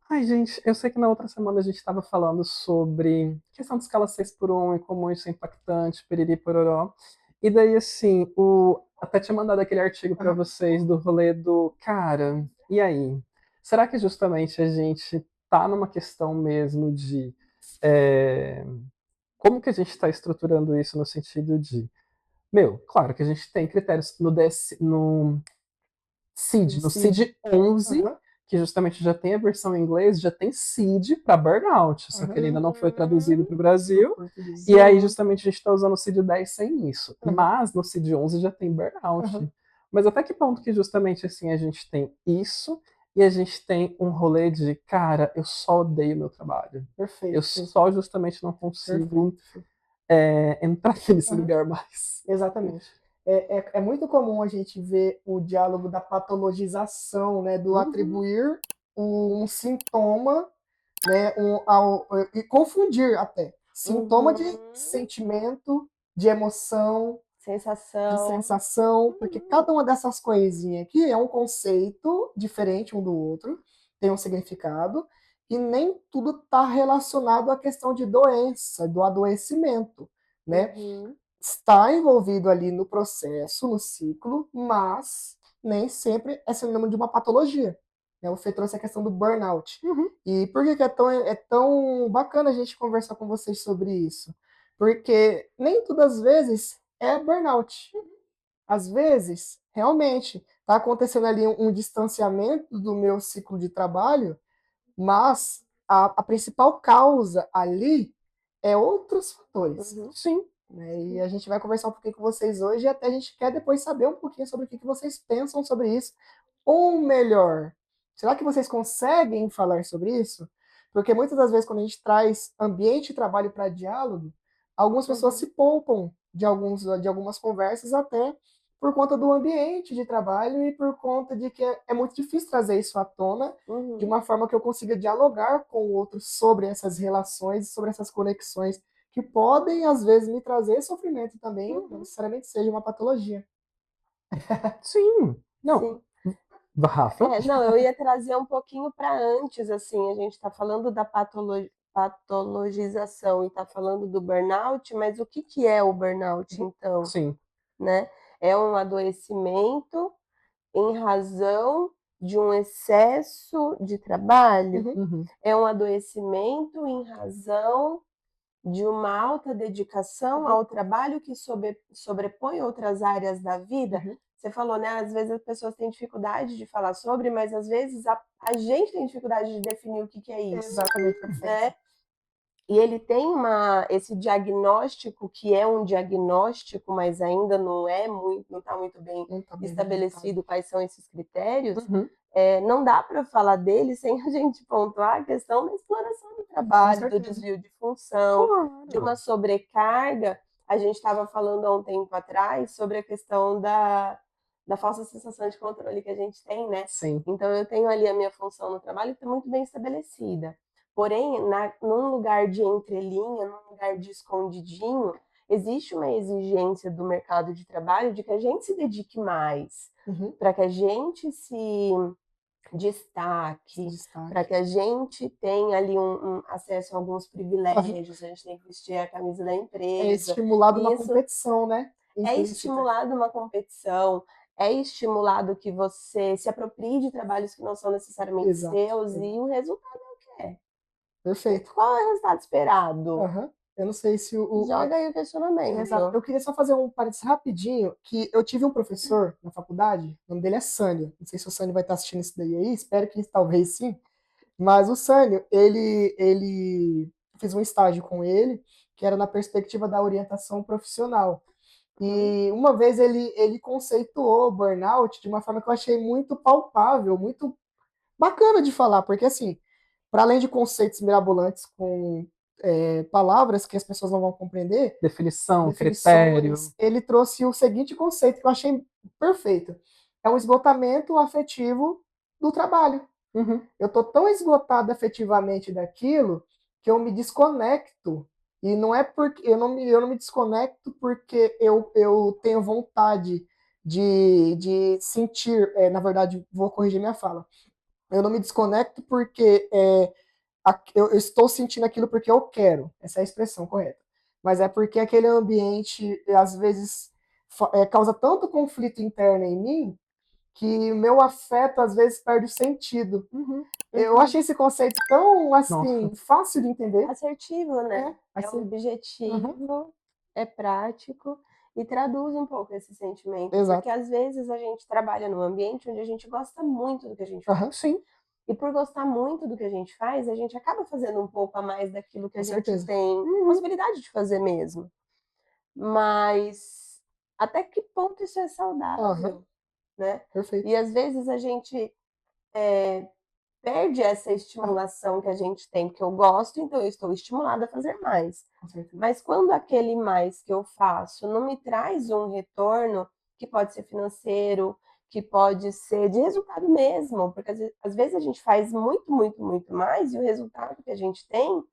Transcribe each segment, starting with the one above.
Ai, gente, eu sei que na outra semana a gente estava falando sobre questão de escala 6 por 1 e como isso é impactante, piriri pororó. E daí, assim, até tinha mandado aquele artigo para Aham. vocês do rolê do cara. E aí? Será que justamente a gente tá numa questão mesmo de é, como que a gente está estruturando isso no sentido de, meu, claro que a gente tem critérios no CID, no Decide. CID 11, Aham, que justamente já tem a versão em inglês, já tem CID para burnout, só que ele aham. ainda não foi traduzido para o No Brasil. português. E aí, justamente, a gente está usando o CID 10 sem isso. Aham, Mas no CID 11 já tem aham. burnout. Mas até que ponto que justamente assim a gente tem isso e a gente tem um rolê de, cara, eu só odeio meu trabalho. Eu Perfeito, só justamente não consigo perfeito. entrar nesse Aham, lugar mais. exatamente. É muito comum a gente ver o diálogo da patologização, né, do Uhum, atribuir um sintoma, né, e confundir até sintoma de Uhum. sentimento, de emoção, de Sensação. sensação, porque cada uma dessas coisinhas aqui é um conceito diferente um do outro, tem um significado, e nem tudo está relacionado à questão de doença, do adoecimento, né? Uhum. Está envolvido ali no processo, no ciclo, mas nem sempre é sinônimo de uma patologia. Né? O Fê trouxe a questão do burnout. uhum. E por que, que é tão bacana a gente conversar com vocês sobre isso? Porque nem todas as vezes é burnout. Às vezes, realmente, está acontecendo ali um distanciamento do meu ciclo de trabalho, mas a principal causa ali é outros fatores. Uhum. Sim. Né? E a gente vai conversar um pouquinho com vocês hoje e até a gente quer depois saber um pouquinho sobre o que vocês pensam sobre isso. Ou melhor, será que vocês conseguem falar sobre isso? Porque muitas das vezes, quando a gente traz ambiente de trabalho para diálogo, algumas pessoas se Uhum. poupam de algumas conversas até por conta do ambiente de trabalho e por conta de que é muito difícil trazer isso à tona de Uhum. uma forma que eu consiga dialogar com o outro sobre essas relações, sobre essas conexões que podem, às vezes, me trazer sofrimento também, não Uhum. necessariamente seja uma patologia. Sim. Não. Sim. Rafa? Não, eu ia trazer um pouquinho para antes, assim, a gente está falando da patologização e está falando do burnout, mas o que que é o burnout, Uhum, então, Sim. né? É um adoecimento em razão de um excesso de trabalho? uhum, Uhum. É um adoecimento em razão de uma alta dedicação uhum, ao trabalho que sobrepõe outras áreas da vida? uhum. Você falou, né? Às vezes as pessoas têm dificuldade de falar sobre, mas às vezes a gente tem dificuldade de definir o que, que é isso, Exatamente, perfeito. né? E ele tem esse diagnóstico que é um diagnóstico, mas ainda não é muito, não está muito bem Não está bem delimitado. estabelecido quais são esses critérios. Uhum. Não dá para falar dele sem a gente pontuar a questão da exploração do Com trabalho, do certeza. desvio de função, de Claro. uma sobrecarga. A gente estava falando há um tempo atrás sobre a questão da falsa sensação de controle que a gente tem, né? Sim. Então, eu tenho ali a minha função no trabalho que está muito bem estabelecida. Porém, num lugar de entrelinha, num lugar de escondidinho, existe uma exigência do mercado de trabalho de que a gente se dedique mais, Uhum. para que a gente se Se destaque, para destaque. que a gente tenha ali um acesso a alguns Aham. privilégios, a gente tem que vestir a camisa da É empresa. estimulado E uma isso competição, né? é Implícita. estimulado uma competição, é estimulado que você se aproprie de trabalhos que não são necessariamente Exato, seus, e exato. o resultado é o que é. Perfeito. Qual é o resultado esperado? Aham. Eu não sei se Joga aí o exato. questionamento. Eu queria só fazer um parênteses rapidinho, que eu tive um professor na faculdade, o nome dele é Sânio. Não sei se o Sânio vai estar assistindo isso daí aí, espero que talvez sim. Mas o Sânio, ele fez um estágio com ele, que era na perspectiva da orientação profissional. Uhum, E uma vez ele conceituou o burnout de uma forma que eu achei muito palpável, muito bacana de falar, porque assim, para além de conceitos mirabolantes com palavras que as pessoas não vão compreender, Definição, critério. definições, ele trouxe o seguinte conceito que eu achei perfeito. É um esgotamento afetivo do trabalho. Uhum. Eu estou tão esgotado afetivamente daquilo que eu me desconecto. E não é porque eu não me desconecto porque eu tenho vontade de sentir. Na verdade, vou corrigir minha fala. Eu não me desconecto porque eu estou sentindo aquilo porque eu quero. Essa é a expressão correta. Mas é porque aquele ambiente, às vezes, causa tanto conflito interno em mim que meu afeto, às vezes, perde o sentido. Eu achei esse conceito tão, assim, Nossa, fácil de entender. Assertivo, né? É Assim, objetivo, é prático e traduz um pouco esse sentimento. exato. Porque às vezes a gente trabalha num ambiente onde a gente gosta muito do que a gente faz. sim, E por gostar muito do que a gente faz, a gente acaba fazendo um pouco a mais daquilo que a Com gente certeza. tem possibilidade de fazer mesmo. Mas até que ponto isso é saudável, né? Perfeito. E às vezes a gente perde essa estimulação que a gente tem, porque eu gosto, então eu estou estimulada a fazer mais. Com certeza. Mas quando aquele mais que eu faço não me traz um retorno, que pode ser financeiro, que pode ser de resultado mesmo, porque às vezes a gente faz muito, muito, muito mais e o resultado que a gente tem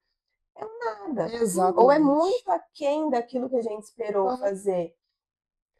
é um nada. Ou é Exatamente. muito aquém daquilo que a gente esperou Aham. fazer.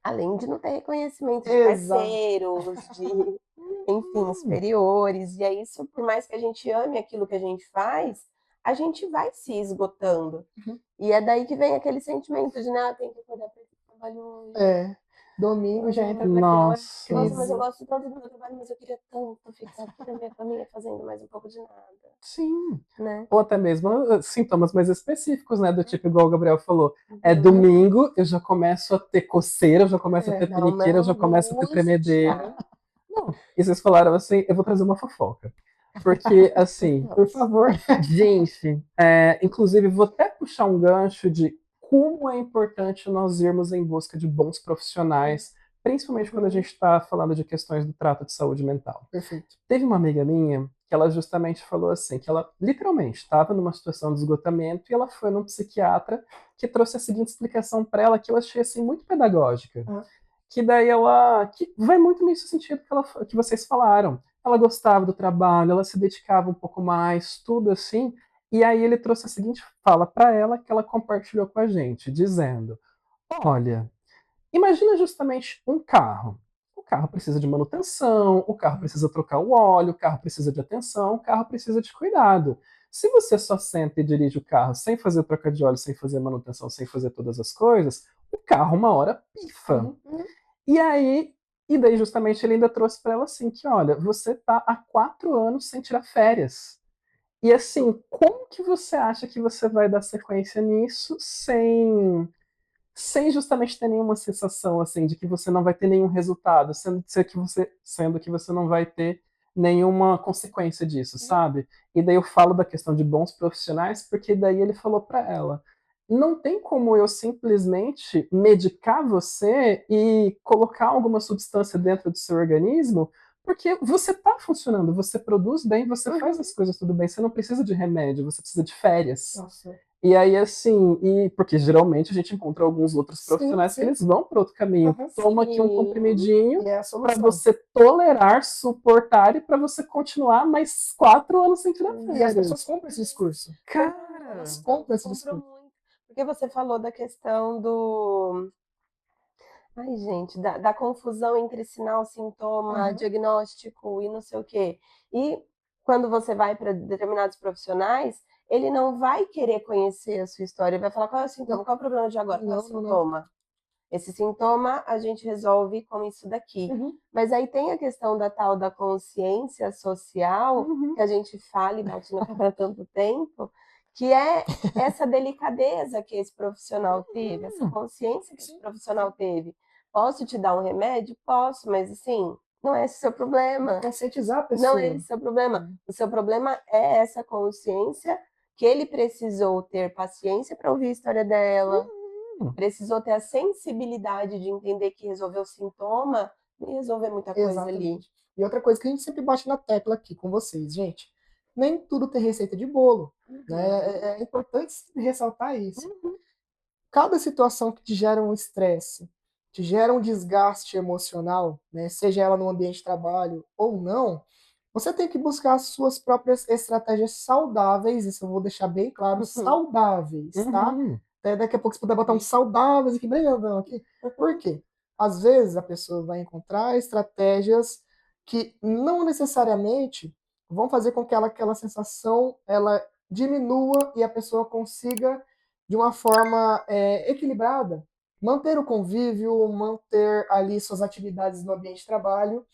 Além de não ter reconhecimento de Exato. parceiros, de, enfim, superiores. E é isso, por mais que a gente ame aquilo que a gente faz, a gente vai se esgotando. Uhum. E é daí que vem aquele sentimento de, né, tem que acordar para ir pro trabalho hoje. Domingo já entra naquela nossa. Nossa, mas eu crise. gosto tanto do meu trabalho, mas eu queria tanto ficar aqui na minha família fazendo mais um pouco de nada, Sim. né? Ou até mesmo sintomas mais específicos, né? Do tipo, igual o Gabriel falou. É Uhum. domingo, eu já começo a ter coceira, eu já começo a ter Dá uma peniqueira, eu já começo a ter tremedeira. angústia. Não. E vocês falaram assim, eu vou trazer uma fofoca. Porque, assim, Por favor. gente, inclusive, vou até puxar um gancho de como é importante nós irmos em busca de bons profissionais, principalmente quando a gente está falando de questões do trato de saúde mental. Perfeito. Teve uma amiga minha que ela justamente falou assim, que ela literalmente estava numa situação de esgotamento e ela foi num psiquiatra que trouxe a seguinte explicação para ela que eu achei assim muito pedagógica. Que daí ela que vai muito nesse sentido que vocês falaram. Ela gostava do trabalho, ela se dedicava um pouco mais, tudo assim. E aí ele trouxe a seguinte fala para ela que ela compartilhou com a gente, dizendo: "Olha, imagina justamente um carro. O carro precisa de manutenção, o carro precisa trocar o óleo, o carro precisa de atenção, o carro precisa de cuidado. Se você só senta e dirige o carro sem fazer troca de óleo, sem fazer manutenção, sem fazer todas as coisas, o carro uma hora pifa. E aí, e daí justamente ele ainda trouxe para ela assim que, olha, você tá há 4 anos sem tirar férias. E assim, como que você acha que você vai dar sequência nisso sem justamente ter nenhuma sensação assim de que você não vai ter nenhum resultado, sendo que você não vai ter nenhuma consequência disso, sabe? E daí eu falo da questão de bons profissionais, porque daí ele falou para ela: não tem como eu simplesmente medicar você e colocar alguma substância dentro do seu organismo, porque você está funcionando, você produz bem, você faz as coisas tudo bem, você não precisa de remédio, você precisa de férias. Nossa. E aí, assim, porque geralmente a gente encontra alguns outros profissionais que eles vão para outro caminho. Toma aqui um comprimidinho E é a para solução. você tolerar, suportar e para você continuar mais 4 anos sem tirar E as férias. pessoas compram esse discurso. Cara, Elas compram esse Compro discurso. muito. Porque você falou da questão do. Ai, gente, da confusão entre sinal, sintoma, diagnóstico e não sei o quê. E quando você vai para determinados profissionais, ele não vai querer conhecer a sua história, ele vai falar qual é o sintoma, qual é o problema de agora, qual é o sintoma. Esse sintoma a gente resolve com isso daqui. Mas aí tem a questão da tal da consciência social, que a gente fala e bate na cara há tanto tempo, que é essa delicadeza que esse profissional teve, essa consciência que esse profissional teve. Posso te dar um remédio? Posso, mas assim, não é esse o seu problema. Conscientizar a pessoa. Não é esse o seu problema. O seu problema é essa consciência que ele precisou ter paciência para ouvir a história dela, precisou ter a sensibilidade de entender que resolver o sintoma e resolver muita coisa ali. E outra coisa que a gente sempre bate na tecla aqui com vocês, gente, nem tudo tem receita de bolo. Né? É importante ressaltar isso. Cada situação que te gera um estresse, te gera um desgaste emocional, né? Seja ela no ambiente de trabalho ou não, você tem que buscar as suas próprias estratégias saudáveis, isso eu vou deixar bem claro, saudáveis, tá? Até daqui a pouco você puder botar um saudáveis aqui, bem grandão aqui. Por quê? Às vezes a pessoa vai encontrar estratégias que não necessariamente vão fazer com que aquela sensação ela diminua e a pessoa consiga, de uma forma equilibrada, manter o convívio, manter ali suas atividades no ambiente de trabalho,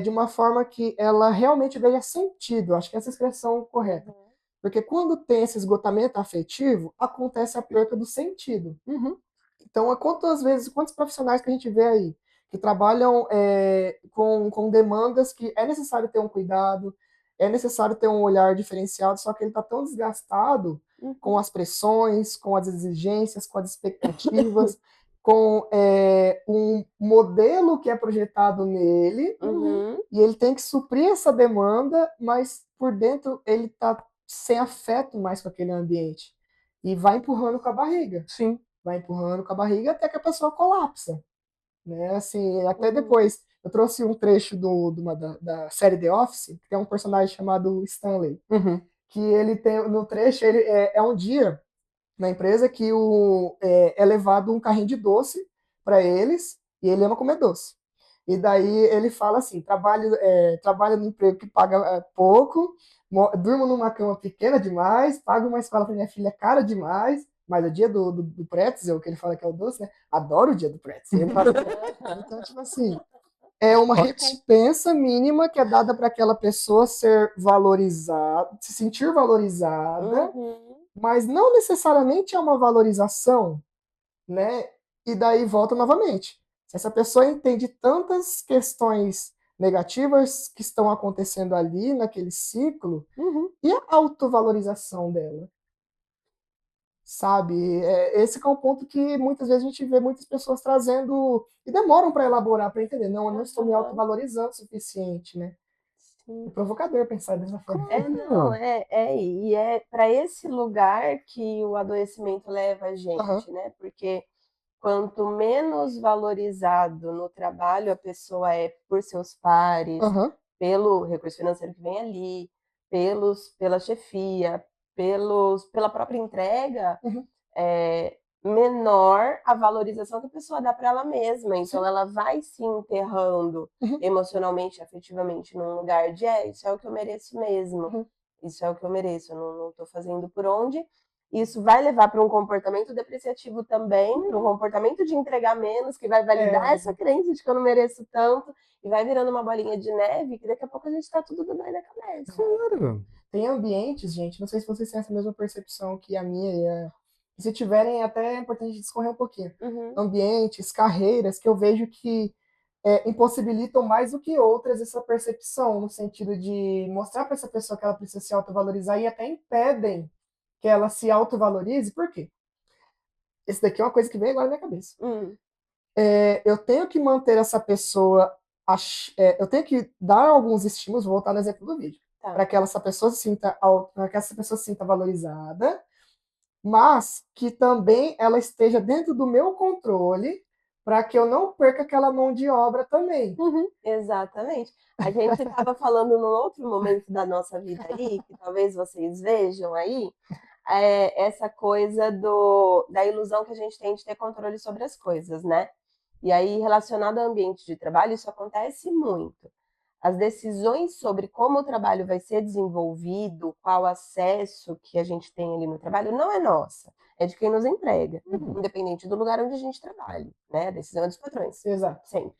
de uma forma que ela realmente veja sentido. Acho que essa é a expressão correta. Porque quando tem esse esgotamento afetivo, acontece a perda do sentido. Então, quantos profissionais que a gente vê aí que trabalham com demandas que é necessário ter um cuidado, é necessário ter um olhar diferenciado, só que ele está tão desgastado com as pressões, com as exigências, com as expectativas, com um modelo que é projetado nele, e ele tem que suprir essa demanda, mas por dentro ele está sem afeto mais com aquele ambiente. E vai empurrando com a barriga. Sim. Vai empurrando com a barriga até que a pessoa colapsa. Né? Assim, até depois, eu trouxe um trecho da série The Office, que tem um personagem chamado Stanley, que ele tem, no trecho, ele é um dia na empresa que é levado um carrinho de doce para eles, e ele ama comer doce. E daí ele fala assim, trabalho no emprego que paga pouco, durmo numa cama pequena demais, pago uma escola para minha filha cara demais, mas o dia do pretzel, que ele fala que é o doce, né? Adoro o dia do pretzel. Então, tipo assim, é uma recompensa mínima que é dada para aquela pessoa ser valorizada, se sentir valorizada, mas não necessariamente é uma valorização, né? E daí volta novamente. Se essa pessoa entende tantas questões negativas que estão acontecendo ali naquele ciclo, e a autovalorização dela? Sabe? Esse que é um ponto que muitas vezes a gente vê muitas pessoas trazendo e demoram para elaborar, para entender. Não, eu não estou me autovalorizando o suficiente, né? É provocador pensar dessa forma. E é para esse lugar que o adoecimento leva a gente, né? Porque quanto menos valorizado no trabalho a pessoa é por seus pares, pelo recurso financeiro que vem ali, pela chefia, pela própria entrega, menor a valorização que a pessoa dá para ela mesma. Então, ela vai se enterrando emocionalmente, afetivamente, num lugar de isso é o que eu mereço mesmo. Isso é o que eu mereço, eu não estou fazendo por onde. Isso vai levar para um comportamento depreciativo também, para um comportamento de entregar menos, que vai validar essa crença de que eu não mereço tanto, e vai virando uma bolinha de neve, que daqui a pouco a gente está tudo dando aí na cabeça. Claro. Tem ambientes, gente, não sei se vocês têm essa mesma percepção que a minha, e se tiverem, até é importante discorrer um pouquinho. Ambientes, carreiras, que eu vejo que impossibilitam mais do que outras essa percepção, no sentido de mostrar para essa pessoa que ela precisa se autovalorizar e até impedem que ela se autovalorize. Por quê? Esse daqui é uma coisa que vem agora na minha cabeça. Eu tenho que manter essa pessoa, eu tenho que dar alguns estímulos, vou voltar no exemplo do vídeo, para que essa pessoa se sinta valorizada, mas que também ela esteja dentro do meu controle, para que eu não perca aquela mão de obra também. Exatamente. A gente estava falando num outro momento da nossa vida aí, que talvez vocês vejam aí, essa coisa da ilusão que a gente tem de ter controle sobre as coisas, né? E aí, relacionado ao ambiente de trabalho, isso acontece muito. As decisões sobre como o trabalho vai ser desenvolvido, qual acesso que a gente tem ali no trabalho, não é nossa, é de quem nos emprega, independente do lugar onde a gente trabalha, né? A decisão é dos patrões. Exato. Sempre.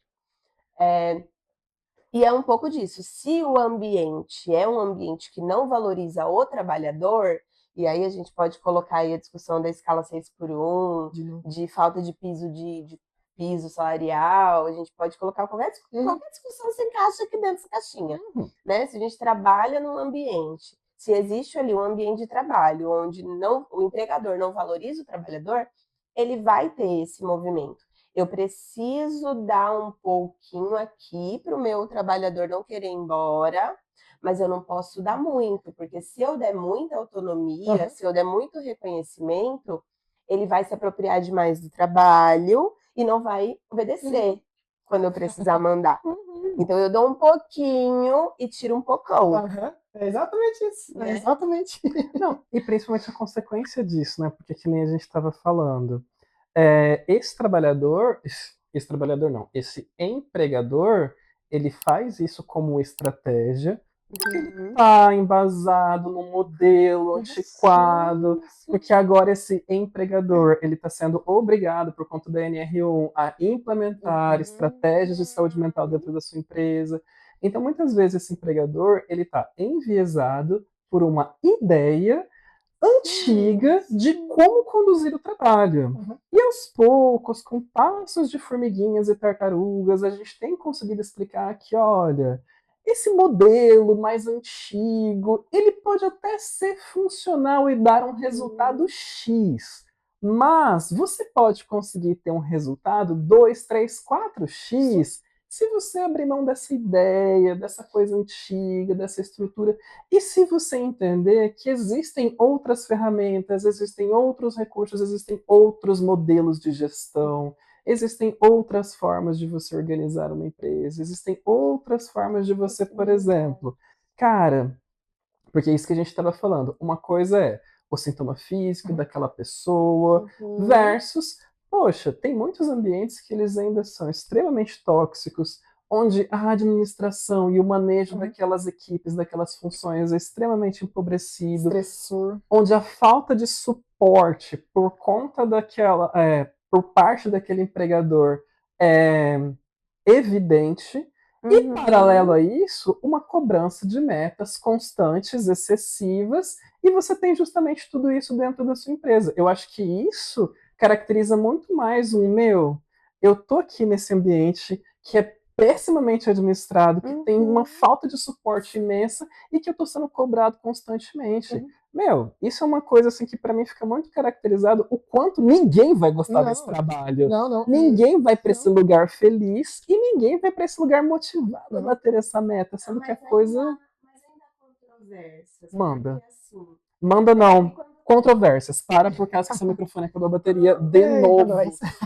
E é um pouco disso. Se o ambiente é um ambiente que não valoriza o trabalhador, e aí a gente pode colocar aí a discussão da escala 6x1, de falta de piso salarial, a gente pode colocar qualquer discussão se encaixa aqui dentro dessa caixinha. Né? Se a gente trabalha num ambiente, se existe ali um ambiente de trabalho onde o empregador não valoriza o trabalhador, ele vai ter esse movimento. Eu preciso dar um pouquinho aqui para o meu trabalhador não querer ir embora, mas eu não posso dar muito, porque se eu der muita autonomia, se eu der muito reconhecimento, ele vai se apropriar demais do trabalho e não vai obedecer quando eu precisar mandar. Então eu dou um pouquinho e tiro um pocão. É exatamente isso. Né? É exatamente. Não, e principalmente a consequência disso, né? Porque que nem a gente estava falando. Esse empregador, ele faz isso como estratégia Uhum. Tá embasado num modelo antiquado, Sim. porque agora esse empregador ele está sendo obrigado, por conta da NR1, a implementar estratégias de saúde mental dentro da sua empresa. Então, muitas vezes, esse empregador ele está enviesado por uma ideia antiga de como conduzir o trabalho. E aos poucos, com passos de formiguinhas e tartarugas, a gente tem conseguido explicar que, olha, esse modelo mais antigo, ele pode até ser funcional e dar um resultado X, mas você pode conseguir ter um resultado 2, 3, 4x se você abrir mão dessa ideia, dessa coisa antiga, dessa estrutura, e se você entender que existem outras ferramentas, existem outros recursos, existem outros modelos de gestão, existem outras formas de você organizar uma empresa, existem outras formas de você, por exemplo, cara, porque é isso que a gente estava falando. Uma coisa é o sintoma físico daquela pessoa versus, poxa, tem muitos ambientes que eles ainda são extremamente tóxicos, onde a administração e o manejo daquelas equipes, daquelas funções é extremamente empobrecido, Estressor. onde a falta de suporte por conta daquela, por parte daquele empregador é evidente. E, paralelo a isso, uma cobrança de metas constantes, excessivas, e você tem justamente tudo isso dentro da sua empresa. Eu acho que isso caracteriza muito mais eu tô aqui nesse ambiente que é pessimamente administrado, que tem uma falta de suporte imensa e que eu tô sendo cobrado constantemente. Isso é uma coisa assim que para mim fica muito caracterizado o quanto ninguém vai gostar desse trabalho. Não. Ninguém vai para esse lugar feliz e ninguém vai para esse lugar motivado a bater essa meta, sendo que a coisa... Mas ainda há controvérsias. Manda. Porque, assim, Manda não. Controvérsias. Para por causa que seu microfone acabou a bateria de novo.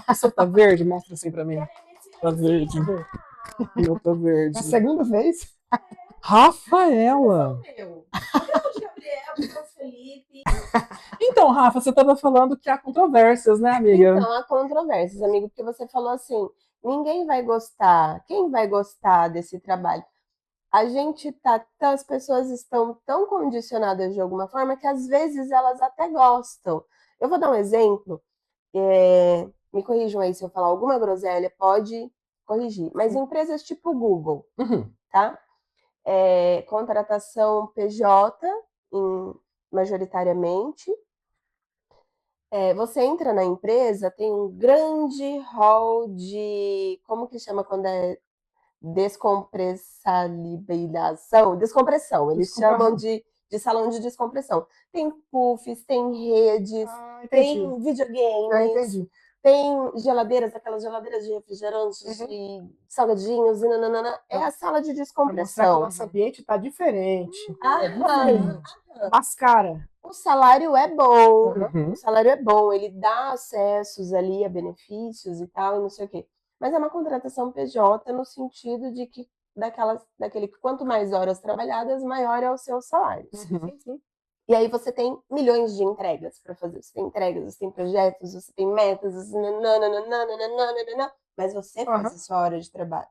O seu tá verde? Mostra assim pra mim. Tá verde. O meu tá verde. A segunda vez? Rafaela! Eu. O Gabriel, o Felipe. Então, Rafa, você estava falando que há controvérsias, né, amiga? Então, há controvérsias, amigo, porque você falou assim, ninguém vai gostar. Quem vai gostar desse trabalho? A gente tá, as pessoas estão tão condicionadas de alguma forma que às vezes elas até gostam. Eu vou dar um exemplo. Me corrijam aí se eu falar alguma groselha, pode corrigir. Mas empresas tipo Google, tá? Contratação PJ, majoritariamente. Você entra na empresa, tem um grande hall de... Como que chama quando é descompressalização? Descompressão. Eles chamam de salão de descompressão. Tem puffs, tem redes, tem videogames, tem geladeiras, aquelas geladeiras de refrigerantes, de salgadinhos, e nananana. É a sala de descompressão. O nosso ambiente está diferente. Mascara. O salário é bom. O salário é bom. Ele dá acessos ali a benefícios e tal, e não sei o quê. Mas é uma contratação PJ no sentido de que daquele que quanto mais horas trabalhadas, maior é o seu salário. E aí você tem milhões de entregas para fazer. Você tem entregas, você tem projetos, você tem metas, você... mas você faz a sua hora de trabalho.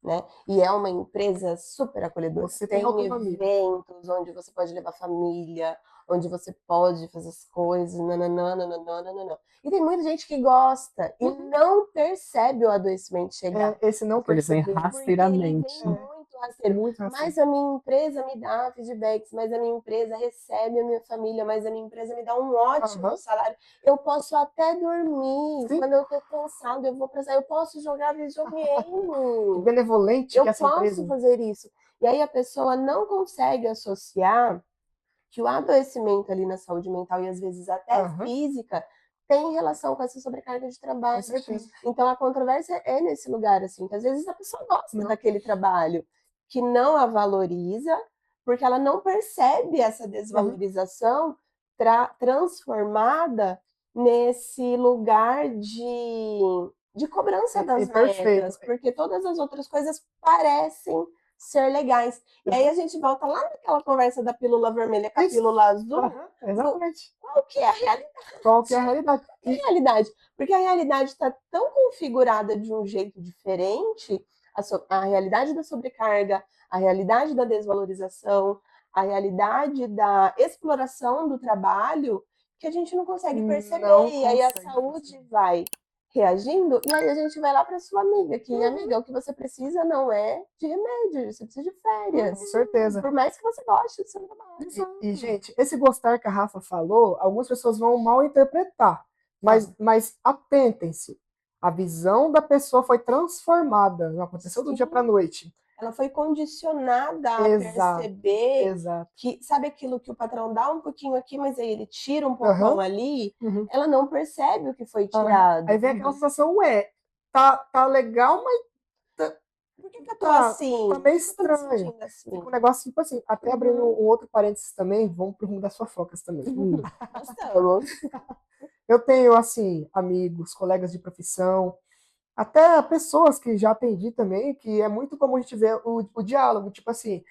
Né? E é uma empresa super acolhedora. Você tem autonomia. eventos onde você pode levar família, onde você pode fazer as coisas, E tem muita gente que gosta e não percebe o adoecimento chegar. Esse não percebe. Rasteiramente. Muito rasteiro. Mas a minha empresa me dá feedbacks, mas a minha empresa recebe a minha família, mas a minha empresa me dá um ótimo salário. Eu posso até dormir. Quando eu tô cansado, eu vou precisar. Eu posso jogar videogame. Benevolente que essa empresa. Eu posso fazer isso. E aí a pessoa não consegue associar que o adoecimento ali na saúde mental e às vezes até física tem relação com essa sobrecarga de trabalho. Então a controvérsia é nesse lugar, assim, que às vezes a pessoa gosta daquele trabalho, que não a valoriza, porque ela não percebe essa desvalorização transformada nesse lugar de cobrança das metas, porque todas as outras coisas parecem ser legais. E aí a gente volta lá naquela conversa da pílula vermelha com a pílula azul. Exatamente. Qual que é a realidade? Qual que é a realidade? Que realidade? Porque a realidade está tão configurada de um jeito diferente, a realidade da sobrecarga, a realidade da desvalorização, a realidade da exploração do trabalho, que a gente não consegue perceber. Não E aí a consegue saúde perceber. vai reagindo, e aí a gente vai lá para sua amiga, que amiga, o que você precisa não é de remédio, você precisa de férias. Com certeza. Por mais que você goste do seu trabalho. E, gente, esse gostar que a Rafa falou, algumas pessoas vão mal interpretar, mas atentem-se. A visão da pessoa foi transformada, não aconteceu do dia para a noite. Ela foi condicionada a Exato, perceber exato. que, sabe aquilo que o patrão dá um pouquinho aqui, mas aí ele tira um pouquinho ali, Uhum. ela não percebe o que foi tirado. Aí vem aquela sensação, tá legal, mas Por que eu tô assim? tá meio Por que eu tô me estranho. sentindo assim? Fica um negócio tipo assim, até abrindo um outro parênteses também, vamos pro rumo das fofocas também. Passamos. Eu tenho, assim, amigos, colegas de profissão, até pessoas que já atendi também, que é muito comum a gente ver o diálogo, tipo assim,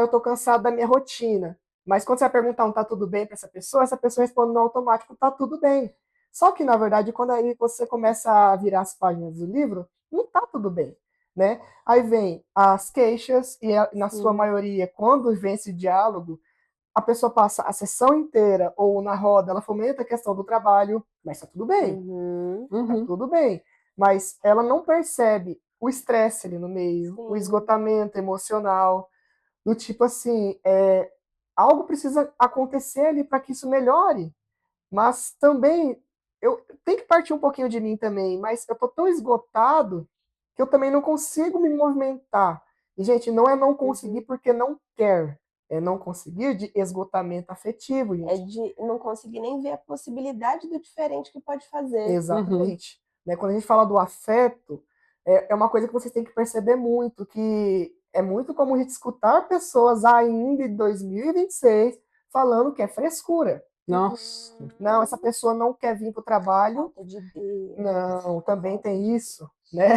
eu tô cansado da minha rotina. Mas quando você vai perguntar um tá tudo bem para essa pessoa responde no automático, tá tudo bem. Só que, na verdade, quando aí você começa a virar as páginas do livro, não tá tudo bem, né? Aí vem as queixas, e na sua maioria, quando vem esse diálogo, a pessoa passa a sessão inteira ou na roda, ela fomenta a questão do trabalho, mas tá tudo bem. Tá tudo bem. Mas ela não percebe o estresse ali no meio, o esgotamento emocional, do tipo assim, algo precisa acontecer ali para que isso melhore. Mas também, eu tenho que partir um pouquinho de mim também, mas eu tô tão esgotado que eu também não consigo me movimentar. E, gente, não é não conseguir porque não quer. É não conseguir de esgotamento afetivo, gente. É de não conseguir nem ver a possibilidade do diferente que pode fazer. Exatamente. Né? Quando a gente fala do afeto, é uma coisa que vocês têm que perceber muito, que é muito comum a gente escutar pessoas ainda em 2026 falando que é frescura. Nossa. Não, essa pessoa não quer vir para o trabalho. Falta de Deus. Não, também tem isso, né?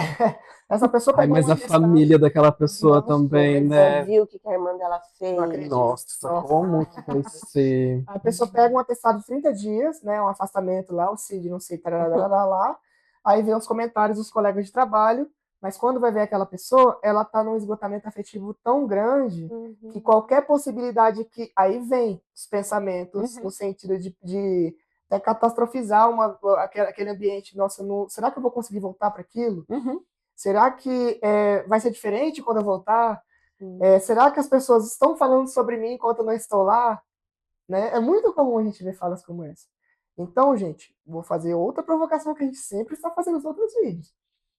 Essa pessoa Ai, pegou mas uma a atestado. família daquela pessoa Nossa, também, Você né? viu o que a irmã dela fez? Não acredito. Nossa, Nossa. como que vai ser? A pessoa pega um atestado de 30 dias, né? Um afastamento lá, o CID, não sei, tarará, lá. Aí vem os comentários dos colegas de trabalho, mas quando vai ver aquela pessoa, ela tá num esgotamento afetivo tão grande que qualquer possibilidade que. Aí vem os pensamentos no sentido de até catastrofizar aquele ambiente. Nossa, será que eu vou conseguir voltar para aquilo? Será que vai ser diferente quando eu voltar? Será que as pessoas estão falando sobre mim enquanto eu não estou lá? Né? É muito comum a gente ver falas como essa. Então, gente, vou fazer outra provocação que a gente sempre está fazendo nos outros vídeos.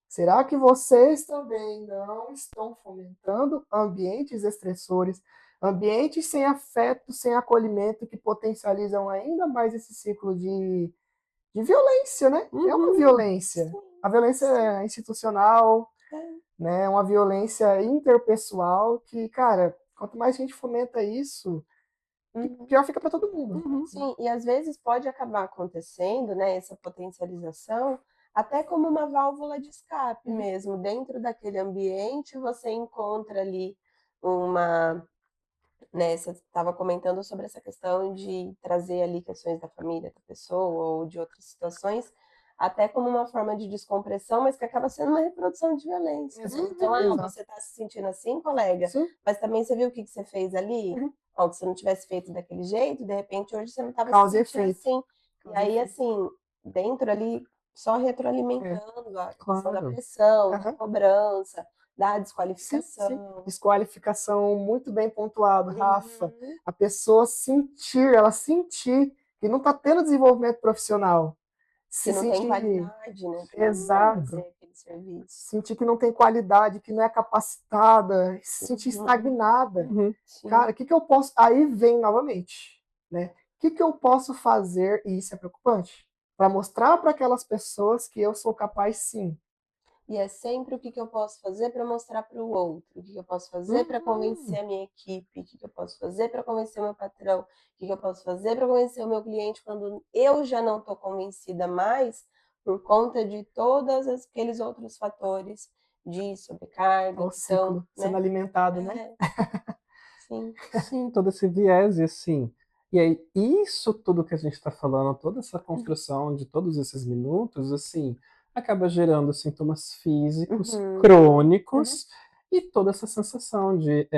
Será que vocês também não estão fomentando ambientes estressores, ambientes sem afeto, sem acolhimento, que potencializam ainda mais esse ciclo de violência, né? É uma violência. A violência é institucional, né? É uma violência interpessoal que, cara, quanto mais a gente fomenta isso, pior fica para todo mundo. Sim, e às vezes pode acabar acontecendo, né, essa potencialização, até como uma válvula de escape mesmo. Dentro daquele ambiente, você encontra ali uma, né, você estava comentando sobre essa questão de trazer ali questões da família da pessoa ou de outras situações, até como uma forma de descompressão, mas que acaba sendo uma reprodução de violência. Então, você está se sentindo assim, colega, mas também você viu o que você fez ali? Se você não tivesse feito daquele jeito, de repente hoje você não estava se sentindo assim. E aí, assim, dentro ali, só retroalimentando a questão da pressão, da cobrança, da desqualificação. Desqualificação muito bem pontuado, Rafa. A pessoa ela sentir que não está tendo desenvolvimento profissional. Que não tem qualidade, né? Exato. Aquele serviço. Sentir que não tem qualidade, que não é capacitada, se sentir estagnada. Cara, o que eu posso. Aí vem novamente, né? O que eu posso fazer, e isso é preocupante, para mostrar para aquelas pessoas que eu sou capaz sim. E é sempre o que eu posso fazer para mostrar para o outro, o que eu posso fazer para convencer a minha equipe, o que eu posso fazer para convencer o meu patrão, o que eu posso fazer para convencer o meu cliente quando eu já não estou convencida mais por conta de todos aqueles outros fatores de sobrecarga. O ciclo sendo alimentado, né? Sim. Sim, todo esse viés, e assim. E aí, isso tudo que a gente está falando, toda essa construção de todos esses minutos, assim, acaba gerando sintomas físicos Uhum. crônicos e toda essa sensação de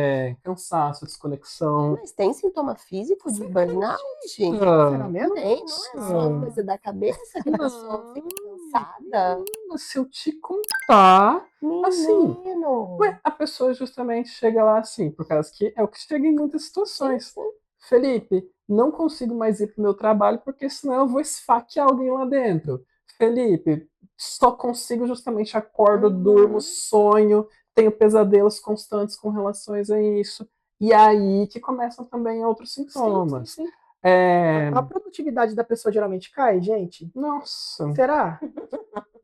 cansaço, desconexão. Mas tem sintoma físico de burnout? Será mesmo? Não é só coisa da cabeça que a pessoa fica cansada? Menina, se eu te contar, assim, Menino! a pessoa justamente chega lá assim, por causa que é o que chega em muitas Sim, situações. sim. Felipe, não consigo mais ir pro meu trabalho porque senão eu vou esfaquear alguém lá dentro. Felipe, só consigo justamente acordo, durmo, sonho, tenho pesadelos constantes com relações a isso. E aí que começam também outros sintomas. Sim. É... A produtividade da pessoa geralmente cai, gente? Nossa. Será?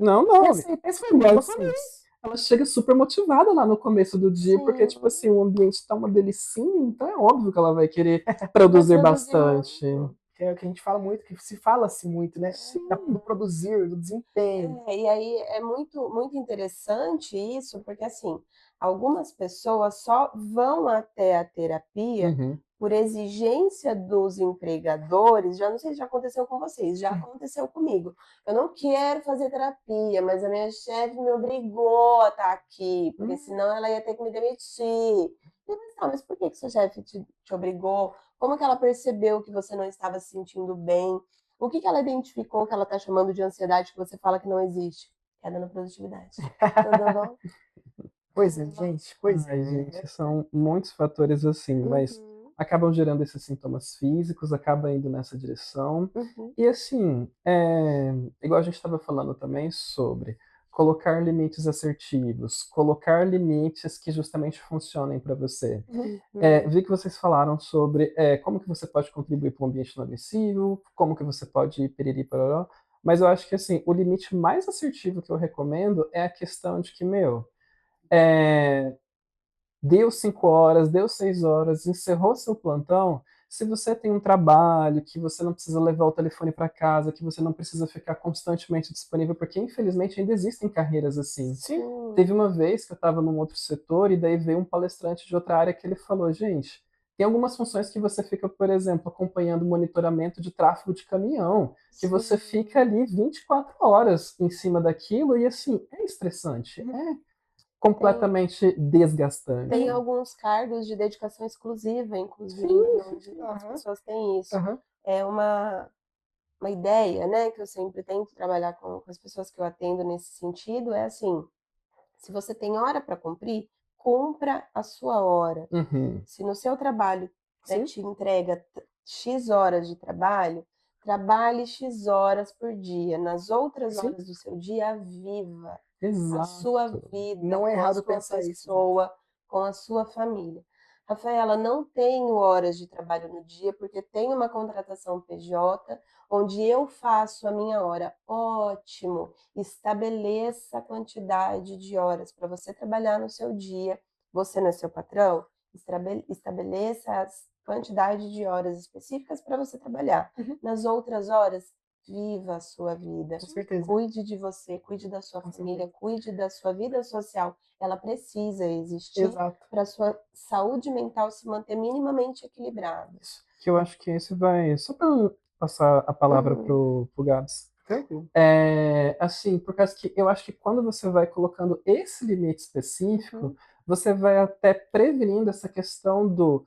Não. Pensa Foi comigo, igual eu vocês. falei. Ela chega super motivada lá no começo do dia, porque, Sim. tipo assim, o ambiente tá uma delicinha, então é óbvio que ela vai querer Vai produzir produzir bastante. muito. Que é o que a gente fala muito, que se fala-se muito, né? Sim. Do produzir, do desempenho. E aí é muito, muito interessante isso, porque assim, algumas pessoas só vão até a terapia Uhum. por exigência dos empregadores. Já não sei se já aconteceu com vocês, já aconteceu comigo. Eu não quero fazer terapia, mas a minha chefe me obrigou a estar aqui, porque senão ela ia ter que me demitir. Eu falei, tá, mas por que que sua chefe te obrigou? Como que ela percebeu que você não estava se sentindo bem? O que que ela identificou que ela está chamando de ansiedade que você fala que não existe? Queda na produtividade. Tudo bom? Pois é, gente, pois Ai, é. gente, são muitos fatores assim, mas Uhum, acabam gerando esses sintomas físicos, acaba indo nessa direção. uhum. E assim, igual a gente estava falando também sobre colocar limites assertivos, colocar limites que justamente funcionem para você. Vi que vocês falaram sobre como que você pode contribuir para um ambiente não agressivo, como que você pode ir piriri pororó, mas eu acho que assim, o limite mais assertivo que eu recomendo é a questão de que, meu, é, deu 5 horas, deu 6 horas, encerrou seu plantão. Se você tem um trabalho que você não precisa levar o telefone para casa, que você não precisa ficar constantemente disponível, porque infelizmente ainda existem carreiras assim. Sim. Teve uma vez que eu estava num outro setor e daí veio um palestrante de outra área que ele falou, gente, tem algumas funções que você fica, por exemplo, acompanhando o monitoramento de tráfego de caminhão, que você fica ali 24 horas em cima daquilo e assim, é estressante, é completamente desgastante. Tem alguns cargos de dedicação exclusiva, inclusive, onde as Aham, pessoas têm isso. aham. É uma ideia, né, que eu sempre tento trabalhar com as pessoas que eu atendo nesse sentido, é assim, se você tem hora para cumprir, cumpra a sua hora. Uhum. Se no seu trabalho, né, Sim. te entrega X horas de trabalho, trabalhe X horas por dia. Nas outras Sim. horas do seu dia, viva a Exato. sua vida Não é com a errado sua pensar isso, pessoa, com a sua família. Rafaela, não tenho horas de trabalho no dia porque tenho uma contratação PJ onde eu faço a minha hora. Ótimo! Estabeleça a quantidade de horas para você trabalhar no seu dia. Você não é seu patrão? Estabeleça a quantidade de horas específicas para você trabalhar. Nas outras horas, viva a sua vida. Com certeza. Cuide de você, cuide da sua família, cuide da sua vida social. Ela precisa existir Exato. para a sua saúde mental se manter minimamente equilibrada. Que eu acho que esse vai. Só para passar a palavra pro Gabs. Tranquilo. Assim, por causa que eu acho que quando você vai colocando esse limite específico, você vai até prevenindo essa questão do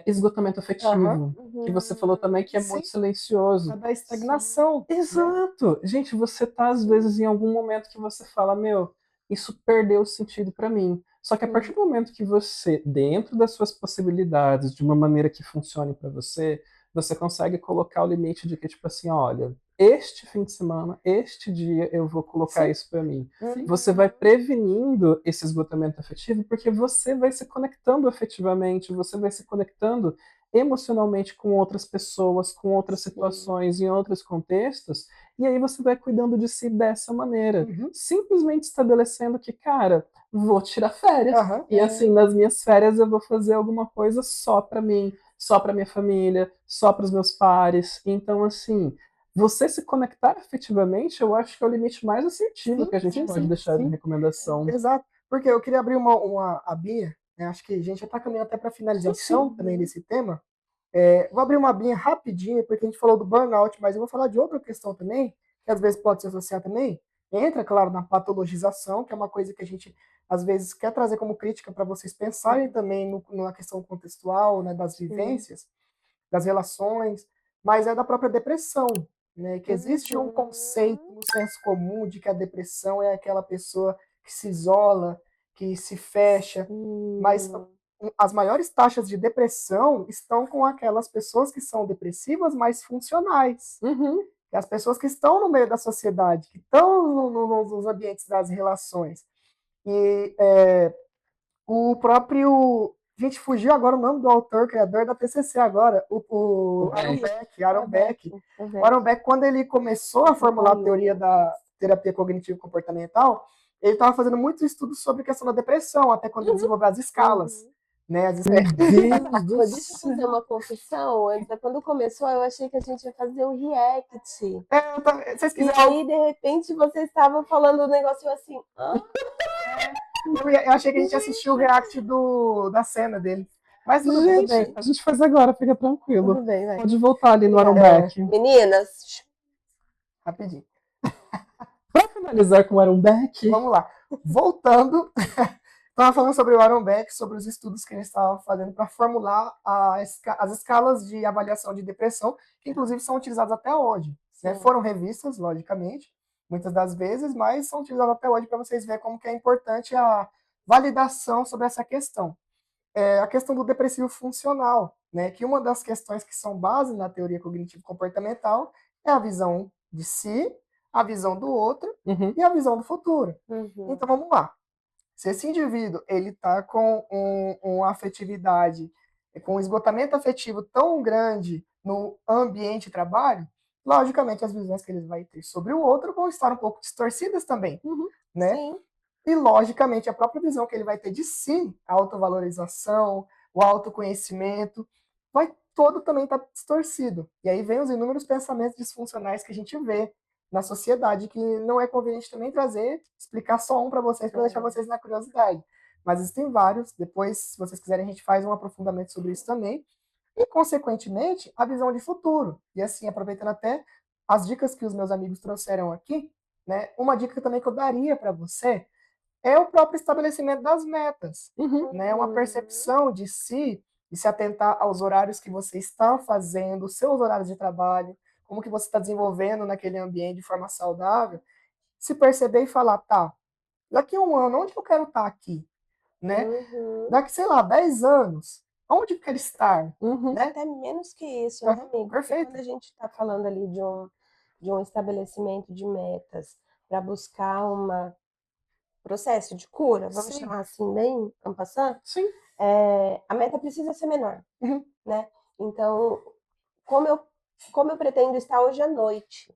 esgotamento afetivo, que você falou também que é Sim. muito silencioso. Da estagnação. Exato. Gente, você tá às vezes em algum momento que você fala, meu, isso perdeu o sentido para mim. Só que a partir do momento que você, dentro das suas possibilidades, de uma maneira que funcione para você, você consegue colocar o limite de que tipo assim, olha, este fim de semana, este dia eu vou colocar Sim. isso para mim. Sim. Você vai prevenindo esse esgotamento afetivo porque você vai se conectando afetivamente, você vai se conectando emocionalmente com outras pessoas, com outras situações, em outros contextos, e aí você vai cuidando de si dessa maneira, simplesmente estabelecendo que, cara, vou tirar férias, e assim, nas minhas férias eu vou fazer alguma coisa só para mim, só para minha família, só para os meus pares, então assim, você se conectar afetivamente, eu acho que é o limite mais assertivo que a gente pode deixar de recomendação. Exato. Porque eu queria abrir uma abinha, né? Acho que a gente já está caminhando até para finalização também desse tema. Vou abrir uma abinha rapidinho, porque a gente falou do burnout, mas eu vou falar de outra questão também, que às vezes pode se associar também, entra, claro, na patologização, que é uma coisa que a gente, às vezes, quer trazer como crítica para vocês pensarem também na questão contextual, né, das vivências, das relações, mas é da própria depressão, né, que existe um conceito no senso comum de que a depressão é aquela pessoa que se isola, que se fecha, mas as maiores taxas de depressão estão com aquelas pessoas que são depressivas, mas funcionais. As pessoas que estão no meio da sociedade, que estão nos ambientes das relações. E o próprio... Gente, fugiu agora o nome do autor, criador da TCC agora, o Aaron Beck. O Aaron Beck, quando ele começou a formular a teoria da terapia cognitivo-comportamental, ele estava fazendo muitos estudos sobre a questão da depressão, até quando ele desenvolveu as escalas. Né? Meu Deus deixa eu fazer uma confissão. Quando começou, eu achei que a gente ia fazer um react. Vocês quiserem... E aí, de repente, vocês estavam falando um negócio assim. Eu achei que a gente assistiu o react da cena dele. Mas tudo bem. A gente faz agora, fica tranquilo. Tudo bem, vai. Pode voltar ali no Aaron Beck. Meninas, rapidinho. Para finalizar com o Aaron Beck. Vamos lá. Voltando, estava falando sobre o Aaron Beck, sobre os estudos que ele estava fazendo para formular as escalas de avaliação de depressão, que inclusive são utilizadas até hoje. Né? Foram revistas, logicamente, muitas das vezes, mas são utilizadas até hoje para vocês verem como que é importante a validação sobre essa questão. A questão do depressivo funcional, né? Que uma das questões que são base na teoria cognitivo-comportamental é a visão de si, a visão do outro e a visão do futuro. Então, vamos lá. Se esse indivíduo ele está com uma afetividade, com um esgotamento afetivo tão grande no ambiente de trabalho, logicamente as visões que ele vai ter sobre o outro vão estar um pouco distorcidas também, né? Sim. E, logicamente, a própria visão que ele vai ter de si, a autovalorização, o autoconhecimento, vai todo também estar distorcido. E aí vem os inúmeros pensamentos disfuncionais que a gente vê na sociedade, que não é conveniente também trazer, explicar só um para vocês, para deixar vocês na curiosidade. Mas existem vários. Depois, se vocês quiserem, a gente faz um aprofundamento sobre isso também. E, consequentemente, a visão de futuro. E, assim, aproveitando até as dicas que os meus amigos trouxeram aqui, né? Uma dica também que eu daria para você é o próprio estabelecimento das metas, né? Uma percepção de si, de se atentar aos horários que você está fazendo, os seus horários de trabalho, como que você está desenvolvendo naquele ambiente de forma saudável, se perceber e falar, tá, daqui a um ano, onde eu quero estar aqui? Né? Daqui, sei lá, 10 anos, onde eu quero estar? Né? Até menos que isso, né, amigo? Perfeito. Quando a gente está falando ali de um estabelecimento de metas para buscar um processo de cura, vamos chamar assim, bem en passant, a meta precisa ser menor, né? Então, como eu pretendo estar hoje à noite?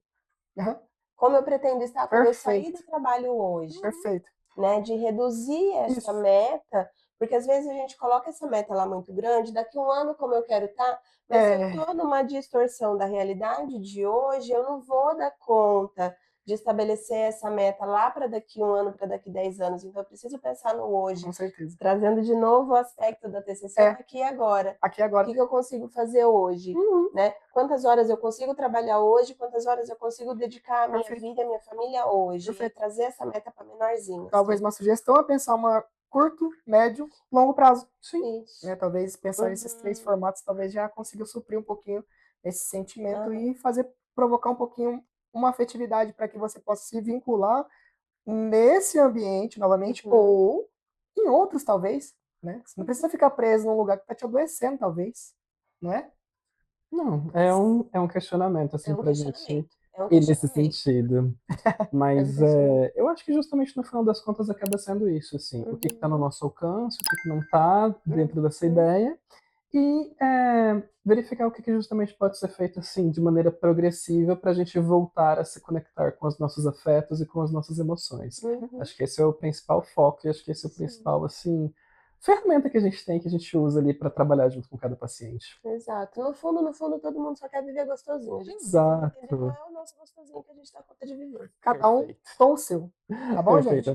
Como eu pretendo estar quando eu sair do trabalho hoje? Perfeito. Né? De reduzir essa meta, porque às vezes a gente coloca essa meta lá muito grande, daqui a um ano como eu quero estar, mas se eu estou numa distorção da realidade de hoje, eu não vou dar conta de estabelecer essa meta lá para daqui um ano, para daqui 10 anos. Então eu preciso pensar no hoje. Com certeza. Trazendo de novo o aspecto da TCC aqui e agora. Aqui e agora. O que eu consigo fazer hoje? Né? Quantas horas eu consigo trabalhar hoje? Quantas horas eu consigo dedicar a minha vida, a minha família hoje? E trazer essa meta para menorzinho. Talvez uma sugestão é pensar uma curto, médio, longo prazo. Sim. Né? Talvez pensar nesses 3 formatos, talvez já consiga suprir um pouquinho esse sentimento e provocar um pouquinho uma afetividade para que você possa se vincular nesse ambiente novamente ou em outros, talvez. Né? Você não precisa ficar preso num lugar que está te adoecendo, talvez. Não é? Não, é um questionamento, assim, pra gente ir nesse sentido. Mas eu acho que justamente no final das contas acaba sendo isso, assim. O que está no nosso alcance, o que não está dentro dessa ideia. E verificar o que justamente pode ser feito, assim, de maneira progressiva para a gente voltar a se conectar com os nossos afetos e com as nossas emoções. Acho que esse é o principal foco e acho que esse é o principal, assim, ferramenta que a gente tem, que a gente usa ali para trabalhar junto com cada paciente. Exato. No fundo, todo mundo só quer viver gostosinho. A gente Exato. entender qual é o nosso gostosinho que a gente está conta de viver. Cada um com o seu. Tá bom, gente?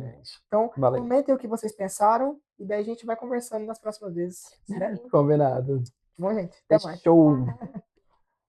Então, Valeu. comentem o que vocês pensaram e daí a gente vai conversando nas próximas vezes. Né? Combinado. Bom, gente. Até mais. Show.